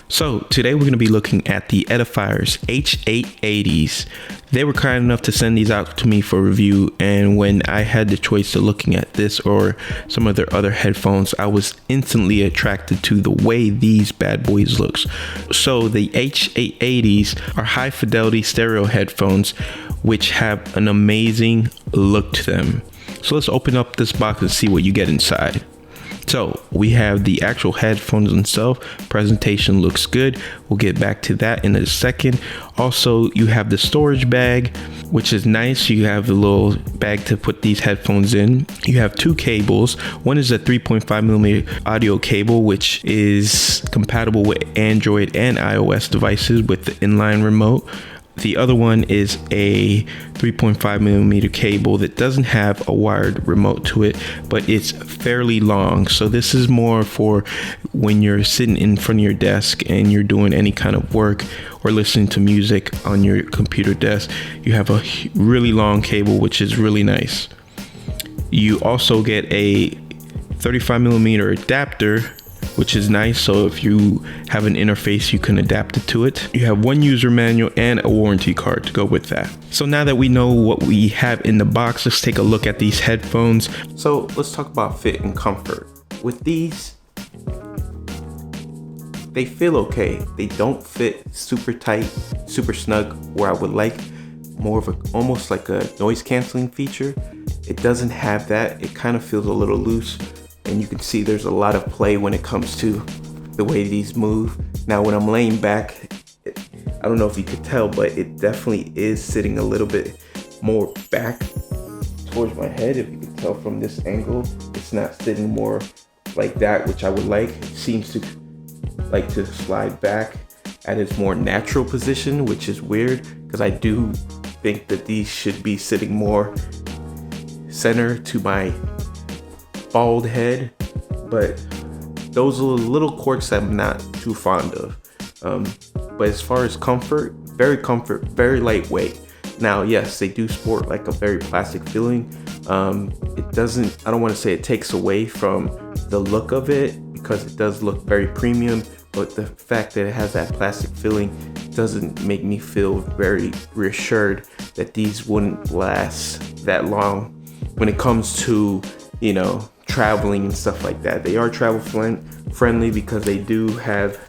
So today we're going to be looking at the EDIFIER H880s. They were kind enough to send these out to me for review, and when I had the choice of looking at this or some of their other headphones, I was instantly attracted to the way these bad boys looks. So the H880s are high fidelity stereo headphones which have an amazing look to them. So let's open up this box and see what you get inside. So we have the actual headphones themselves. Presentation looks good. We'll get back to that in a second. Also, you have the storage bag, which is nice. You have a little bag to put these headphones in. You have two cables. One is a 3.5mm audio cable, which is compatible with Android and iOS devices with the inline remote. The other one is a 3.5mm cable that doesn't have a wired remote to it, but it's fairly long. So this is more for when you're sitting in front of your desk and you're doing any kind of work or listening to music on your computer desk. You have a really long cable, which is really nice. You also get a 35mm adapter, which is nice. So if you have an interface, you can adapt it to it. You have one user manual and a warranty card to go with that. So now that we know what we have in the box, let's take a look at these headphones. So let's talk about fit and comfort. With these, they feel okay. They don't fit super tight, super snug, where I would like more of a, almost like a noise canceling feature. It doesn't have that. It kind of feels a little loose. And you can see there's a lot of play when it comes to the way these move. Now, when I'm laying back, I don't know if you could tell, but it definitely is sitting a little bit more back towards my head. If you can tell from this angle, it's not sitting more like that, which I would like. It seems to like to slide back at its more natural position, which is weird because I do think that these should be sitting more center to my bald head, but those are little quirks I'm not too fond of. But as far as comfort, very lightweight. Now, yes, they do sport like a very plastic feeling. It doesn't, I don't want to say it takes away from the look of it because it does look very premium, but the fact that it has that plastic feeling doesn't make me feel very reassured that these wouldn't last that long when it comes to, you know, traveling and stuff like that. They are travel friendly because they do have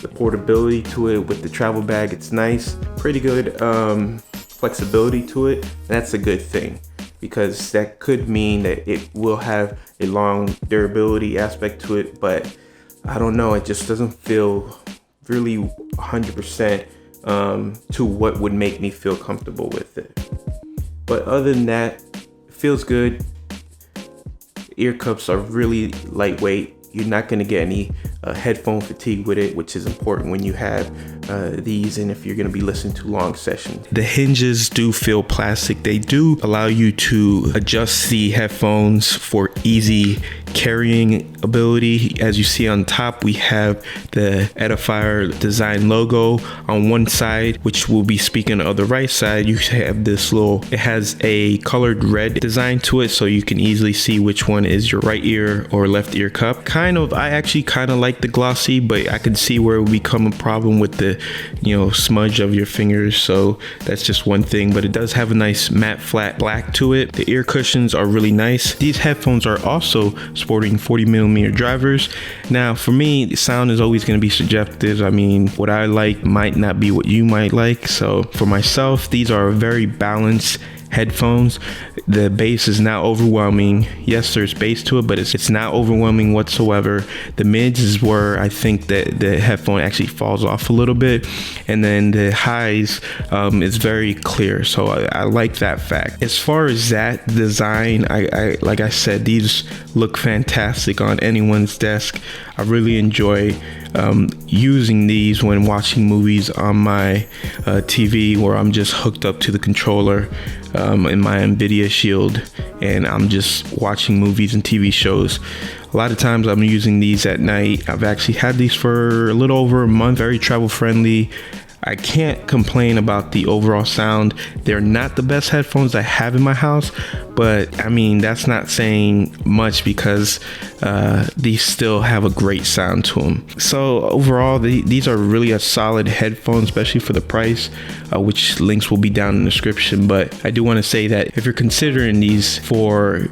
the portability to it with the travel bag. It's nice, pretty good flexibility to it. That's a good thing because that could mean that it will have a long durability aspect to it, but I don't know, it just doesn't feel really 100% to what would make me feel comfortable with it. But other than that, it feels good. Ear cups are really lightweight. You're not going to get any headphone fatigue with it, which is important when you have these and if you're going to be listening to long sessions. The hinges do feel plastic. They do allow you to adjust the headphones for easy carrying ability. As you see on top, we have the EDIFIER design logo on one side, which will be speaking on the right side. You have this little, it has a colored red design to it, so you can easily see which one is your right ear or left ear cup. I actually kind of like the glossy, but I can see where it would become a problem with the, you know, smudge of your fingers. So that's just one thing, but it does have a nice matte flat black to it. The ear cushions are really nice. These headphones are also sporting 40mm drivers. Now, for me, the sound is always going to be subjective. I mean, what I like might not be what you might like. So for myself, these are very balanced headphones. The bass is not overwhelming. Yes, there's bass to it, but it's not overwhelming whatsoever. The mids is where I think that the headphone actually falls off a little bit, and then the highs is very clear. So I like that fact. As far as that design, I like I said, these look fantastic on anyone's desk. I really enjoy using these when watching movies on my TV, where I'm just hooked up to the controller in my NVIDIA Shield, and I'm just watching movies and TV shows. A lot of times I'm using these at night. I've actually had these for a little over a month. Very travel friendly. I can't complain about the overall sound. They're not the best headphones I have in my house, but I mean, that's not saying much because these still have a great sound to them. So overall, these are really a solid headphone, especially for the price, which links will be down in the description. But I do want to say that if you're considering these for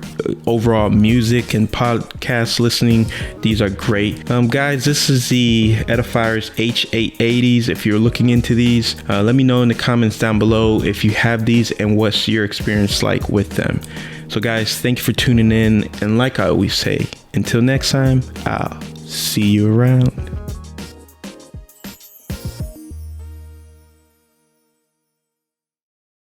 overall music and podcast listening, these are great. Guys, this is the EDIFIER H880s. If you're looking into these, let me know in the comments down below if you have these and what's your experience like with them. So guys, thank you for tuning in, and like I always say, until next time, I'll see you around.